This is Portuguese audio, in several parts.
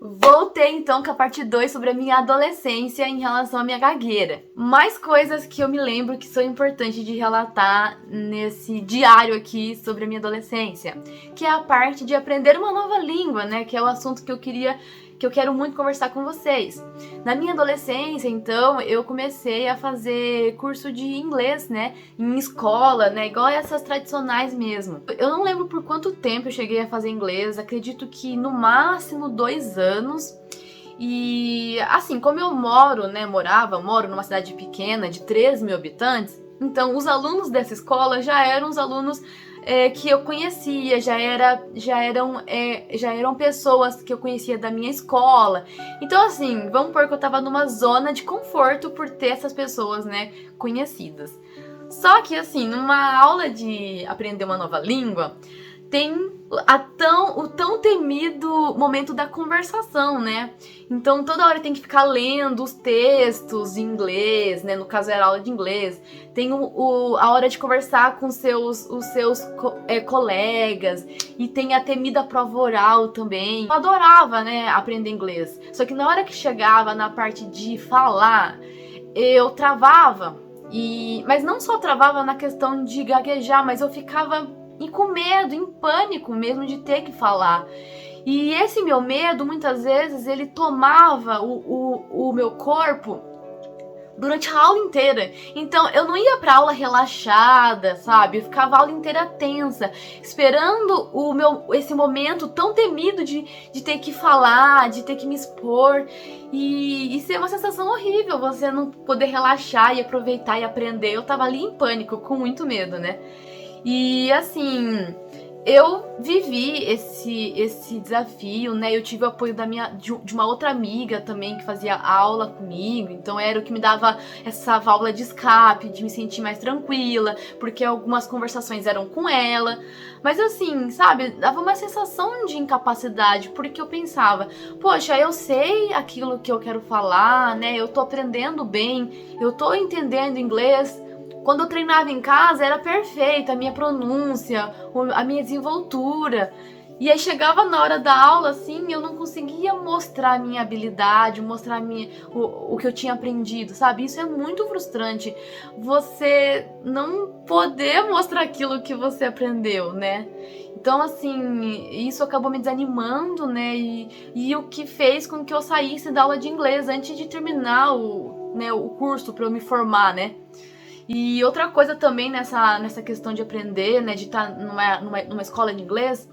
Voltei então com a parte 2 sobre a minha adolescência em relação à minha gagueira. Mais coisas que eu me lembro que são importantes de relatar nesse diário aqui sobre a minha adolescência, que é a parte de aprender uma nova língua, né? Que é o assunto que eu quero muito conversar com vocês. Na minha adolescência, então, eu comecei a fazer curso de inglês, né? Em escola, né? Igual essas tradicionais mesmo. Eu não lembro por quanto tempo eu cheguei a fazer inglês, acredito que no máximo 2 anos. E assim, como eu moro numa cidade pequena de 3 mil habitantes, então os alunos dessa escola já eram os alunos que eu conhecia, já eram pessoas que eu conhecia da minha escola. Então, assim, vamos supor que eu tava numa zona de conforto por ter essas pessoas, né, conhecidas. Só que, assim, numa aula de aprender uma nova língua, tem o tão temido momento da conversação, né? Então toda hora tem que ficar lendo os textos em inglês, né? No caso era aula de inglês. Tem a hora de conversar com os seus colegas. E tem a temida prova oral também. Eu adorava, né, aprender inglês. Só que na hora que chegava na parte de falar, eu travava. Mas não só travava na questão de gaguejar, mas eu ficava com medo, em pânico mesmo de ter que falar. E esse meu medo, muitas vezes, ele tomava o meu corpo durante a aula inteira. Então, eu não ia pra aula relaxada, sabe? Eu ficava a aula inteira tensa, esperando esse momento tão temido de ter que falar, de ter que me expor. E ser uma sensação horrível, você não poder relaxar e aproveitar e aprender. Eu tava ali em pânico, com muito medo, né? E assim, eu vivi esse desafio, né? Eu tive o apoio de uma outra amiga também que fazia aula comigo, então era o que me dava essa válvula de escape, de me sentir mais tranquila, porque algumas conversações eram com ela. Mas assim, sabe, dava uma sensação de incapacidade, porque eu pensava, poxa, eu sei aquilo que eu quero falar, né? Eu tô aprendendo bem, eu tô entendendo inglês. Quando eu treinava em casa era perfeita a minha pronúncia, a minha desenvoltura. E aí chegava na hora da aula, assim, eu não conseguia mostrar a minha habilidade, mostrar o que eu tinha aprendido, sabe? Isso é muito frustrante, você não poder mostrar aquilo que você aprendeu, né? Então, assim, isso acabou me desanimando, né? E o que fez com que eu saísse da aula de inglês antes de terminar o curso para eu me formar, né? E outra coisa também nessa questão de aprender, né, de estar numa escola de inglês,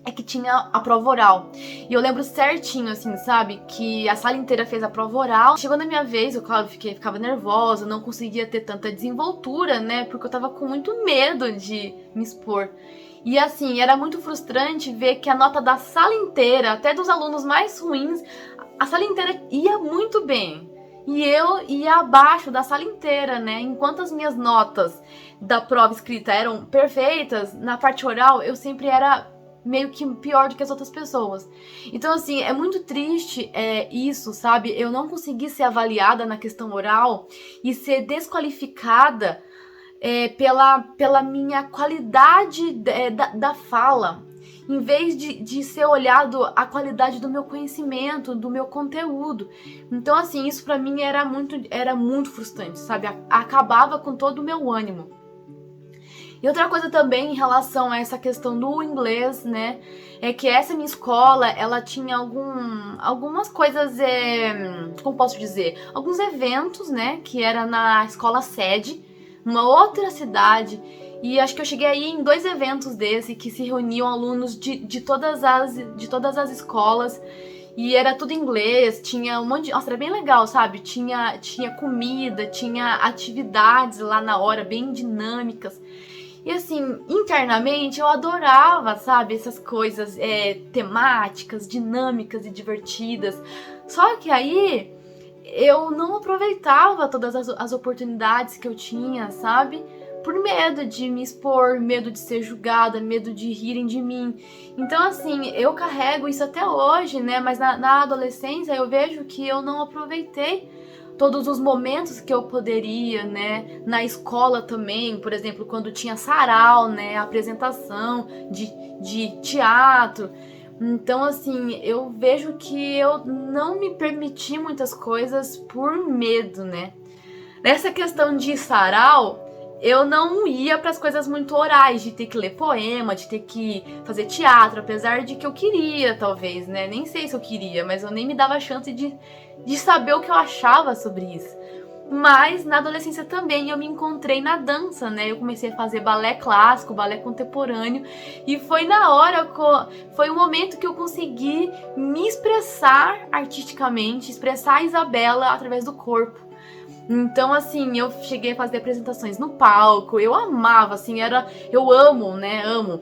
é que tinha a prova oral. E eu lembro certinho, assim, sabe, que a sala inteira fez a prova oral. Chegou na minha vez, eu, claro, ficava nervosa, não conseguia ter tanta desenvoltura, né, porque eu tava com muito medo de me expor. E assim, era muito frustrante ver que a nota da sala inteira, até dos alunos mais ruins, a sala inteira ia muito bem. E eu ia abaixo da sala inteira, né? Enquanto as minhas notas da prova escrita eram perfeitas, na parte oral eu sempre era meio que pior do que as outras pessoas. Então, assim, é muito triste isso, sabe? Eu não consegui ser avaliada na questão oral e ser desqualificada pela minha qualidade da fala, em vez de ser olhado a qualidade do meu conhecimento, do meu conteúdo. Então, assim, isso pra mim era muito frustrante, sabe? Acabava com todo o meu ânimo. E outra coisa também em relação a essa questão do inglês, né, é que essa minha escola, ela tinha algumas coisas, como posso dizer, alguns eventos, né, que era na escola sede, numa outra cidade. E acho que eu cheguei aí em 2 eventos desse, que se reuniam alunos de todas as escolas. E era tudo em inglês, tinha um monte de... Nossa, era bem legal, sabe? Tinha comida, tinha atividades lá na hora, bem dinâmicas. E assim, internamente eu adorava, sabe? Essas coisas temáticas, dinâmicas e divertidas. Só que aí eu não aproveitava todas as oportunidades que eu tinha, sabe? Por medo de me expor, medo de ser julgada, medo de rirem de mim. Então, assim, eu carrego isso até hoje, né? Mas na adolescência eu vejo que eu não aproveitei todos os momentos que eu poderia, né? Na escola também, por exemplo, quando tinha sarau, né? Apresentação de teatro. Então, assim, eu vejo que eu não me permiti muitas coisas por medo, né? Nessa questão de sarau, eu não ia para as coisas muito orais, de ter que ler poema, de ter que fazer teatro, apesar de que eu queria, talvez, né? Nem sei se eu queria, mas eu nem me dava a chance de saber o que eu achava sobre isso. Mas na adolescência também eu me encontrei na dança, né? Eu comecei a fazer balé clássico, balé contemporâneo, e foi na hora, foi o momento que eu consegui me expressar artisticamente, expressar a Isabela através do corpo. Então, assim, eu cheguei a fazer apresentações no palco, eu amava, assim, eu amo, né? Amo.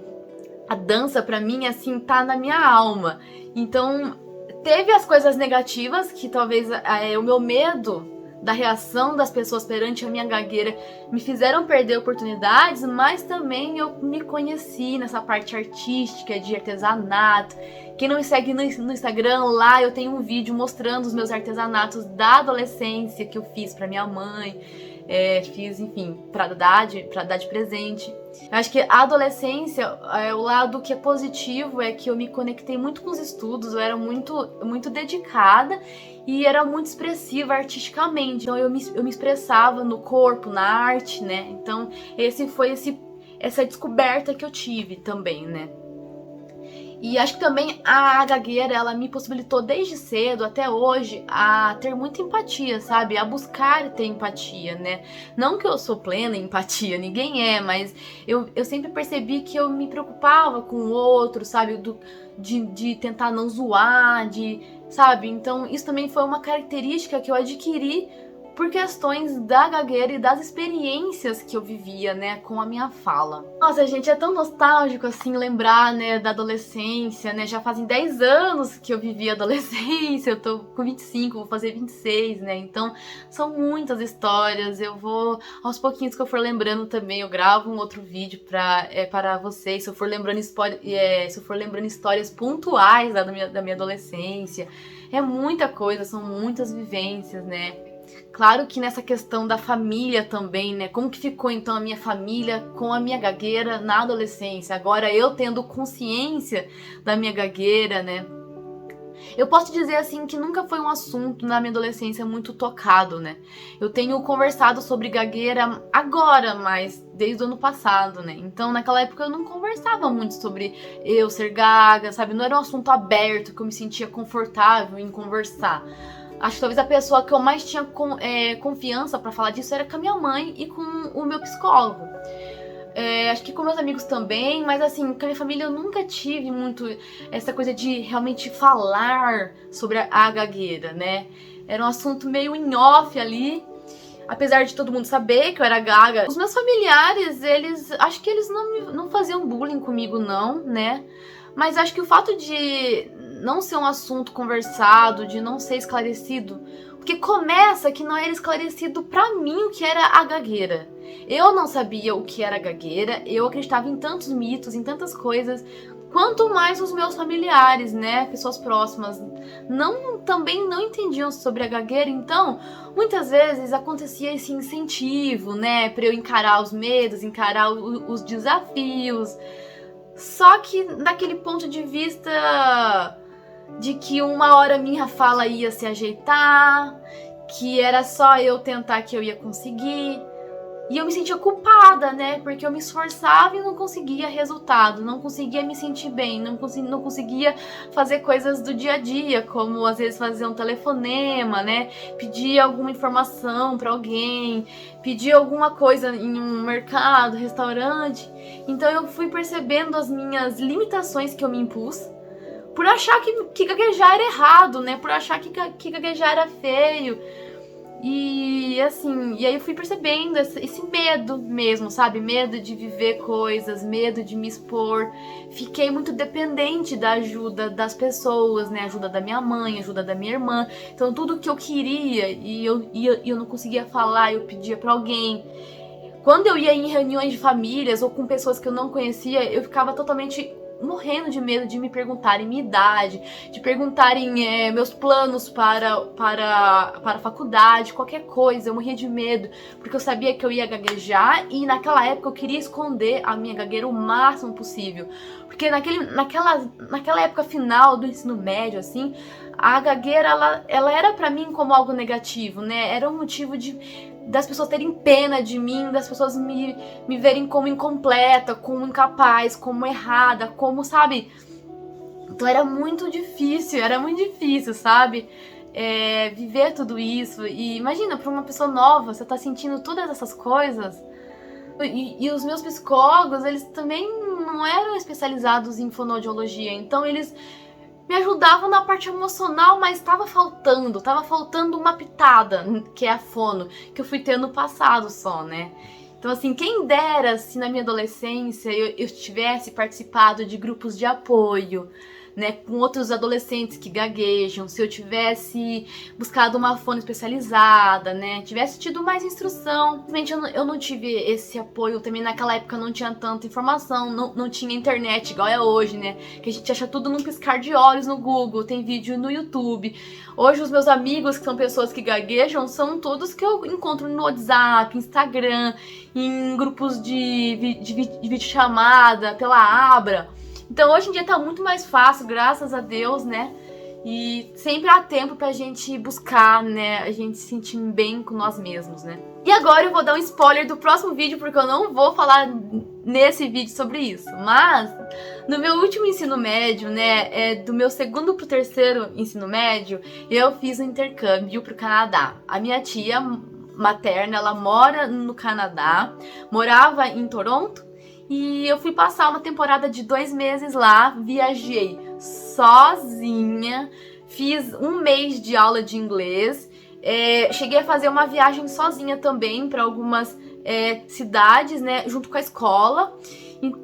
A dança, pra mim, assim, tá na minha alma. Então, teve as coisas negativas, que talvez o meu medo da reação das pessoas perante a minha gagueira me fizeram perder oportunidades, mas também eu me conheci nessa parte artística, de artesanato. Quem não me segue no Instagram, lá eu tenho um vídeo mostrando os meus artesanatos da adolescência que eu fiz pra minha mãe. Fiz, enfim, pra dar de presente. Eu acho que a adolescência, o lado que é positivo é que eu me conectei muito com os estudos, eu era muito dedicada e era muito expressiva artisticamente. Então eu me expressava no corpo, na arte, né? Então essa descoberta que eu tive também, né? E acho que também a gagueira, ela me possibilitou desde cedo até hoje a ter muita empatia, sabe? A buscar ter empatia, né? Não que eu sou plena em empatia, ninguém é, mas eu sempre percebi que eu me preocupava com o outro, sabe? De tentar não zoar, sabe? Então isso também foi uma característica que eu adquiri por questões da gagueira e das experiências que eu vivia, né, com a minha fala. Nossa, gente, é tão nostálgico, assim, lembrar, né, da adolescência, né, já fazem 10 anos que eu vivi a adolescência, eu tô com 25, vou fazer 26, né, então são muitas histórias, eu vou, aos pouquinhos que eu for lembrando também, eu gravo um outro vídeo para vocês, se eu for lembrando histórias pontuais da minha adolescência, é muita coisa, são muitas vivências, né. Claro que nessa questão da família também, né? Como que ficou então a minha família com a minha gagueira na adolescência? Agora eu tendo consciência da minha gagueira, né? Eu posso dizer assim que nunca foi um assunto na minha adolescência muito tocado, né? Eu tenho conversado sobre gagueira agora, mas desde o ano passado, né? Então naquela época eu não conversava muito sobre eu ser gaga, sabe? Não era um assunto aberto que eu me sentia confortável em conversar. Acho que talvez a pessoa que eu mais tinha confiança pra falar disso era com a minha mãe e com o meu psicólogo. Acho que com meus amigos também, mas assim, com a minha família eu nunca tive muito essa coisa de realmente falar sobre a gagueira, né? Era um assunto meio em off ali, apesar de todo mundo saber que eu era gaga. Os meus familiares, acho que eles não faziam bullying comigo não, né? Mas acho que o fato de não ser um assunto conversado, de não ser esclarecido, porque começa que não era esclarecido pra mim o que era a gagueira. Eu não sabia o que era a gagueira, eu acreditava em tantos mitos, em tantas coisas, quanto mais os meus familiares, né, pessoas próximas, também não entendiam sobre a gagueira, então muitas vezes acontecia esse incentivo, né, pra eu encarar os medos, encarar os desafios. Só que daquele ponto de vista de que uma hora minha fala ia se ajeitar, que era só eu tentar que eu ia conseguir. E eu me sentia culpada, né? Porque eu me esforçava e não conseguia resultado, não conseguia me sentir bem, não conseguia fazer coisas do dia a dia, como às vezes fazer um telefonema, né? Pedir alguma informação para alguém, pedir alguma coisa em um mercado, restaurante. Então eu fui percebendo as minhas limitações que eu me impus, por achar que gaguejar era errado, né? Por achar que gaguejar era feio. E assim, e aí eu fui percebendo esse medo mesmo, sabe? Medo de viver coisas, medo de me expor. Fiquei muito dependente da ajuda das pessoas, né? Ajuda da minha mãe, ajuda da minha irmã. Então tudo que eu queria e eu não conseguia falar, eu pedia pra alguém. Quando eu ia em reuniões de famílias ou com pessoas que eu não conhecia, eu ficava totalmente morrendo de medo de me perguntarem minha idade, de perguntarem meus planos para a faculdade, qualquer coisa. Eu morria de medo, porque eu sabia que eu ia gaguejar e naquela época eu queria esconder a minha gagueira o máximo possível. Porque naquela época final do ensino médio, assim, a gagueira, ela era pra mim como algo negativo, né? Era um motivo das pessoas terem pena de mim, das pessoas me verem como incompleta, como incapaz, como errada, como, sabe? Então era muito difícil, sabe? Viver tudo isso. E imagina, pra uma pessoa nova, você tá sentindo todas essas coisas. E os meus psicólogos, eles também não eram especializados em fonoaudiologia, então eles me ajudavam na parte emocional, mas estava faltando uma pitada, que é a fono, que eu fui ter no passado só, né? Então, assim, quem dera se na minha adolescência eu tivesse participado de grupos de apoio, né, com outros adolescentes que gaguejam, se eu tivesse buscado uma fono especializada, né, tivesse tido mais instrução. Simplesmente eu não tive esse apoio, também naquela época não tinha tanta informação, não tinha internet igual é hoje, né, que a gente acha tudo num piscar de olhos no Google, tem vídeo no YouTube. Hoje os meus amigos, que são pessoas que gaguejam, são todos que eu encontro no WhatsApp, Instagram, em grupos de videochamada, pela Abra. Então hoje em dia tá muito mais fácil, graças a Deus, né? E sempre há tempo pra gente buscar, né? A gente se sentir bem com nós mesmos, né? E agora eu vou dar um spoiler do próximo vídeo, porque eu não vou falar nesse vídeo sobre isso. Mas, no meu último ensino médio, né? Do meu segundo pro terceiro ensino médio, eu fiz um intercâmbio pro Canadá. A minha tia materna, ela mora no Canadá, morava em Toronto. E eu fui passar uma temporada de 2 meses lá, viajei sozinha, fiz 1 mês de aula de inglês, cheguei a fazer uma viagem sozinha também para algumas cidades, né, junto com a escola.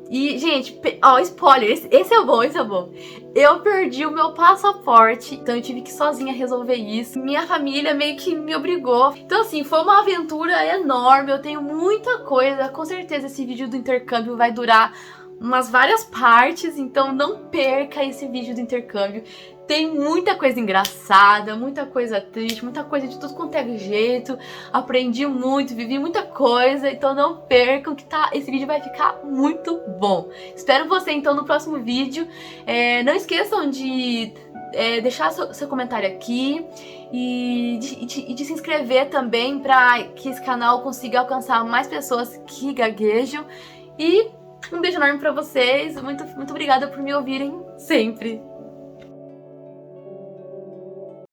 E gente, ó, spoiler, esse é bom, esse é bom. Eu perdi o meu passaporte, então eu tive que sozinha resolver isso. Minha família meio que me obrigou. Então assim, foi uma aventura enorme, eu tenho muita coisa. Com certeza esse vídeo do intercâmbio vai durar umas várias partes, então não perca esse vídeo do intercâmbio. Tem muita coisa engraçada, muita coisa triste, muita coisa de tudo quanto é jeito. Aprendi muito, vivi muita coisa, então não percam que esse vídeo vai ficar muito bom. Espero você então no próximo vídeo. Não esqueçam de deixar seu comentário aqui e de se inscrever também para que esse canal consiga alcançar mais pessoas que gaguejam. E um beijo enorme pra vocês, muito obrigada por me ouvirem sempre.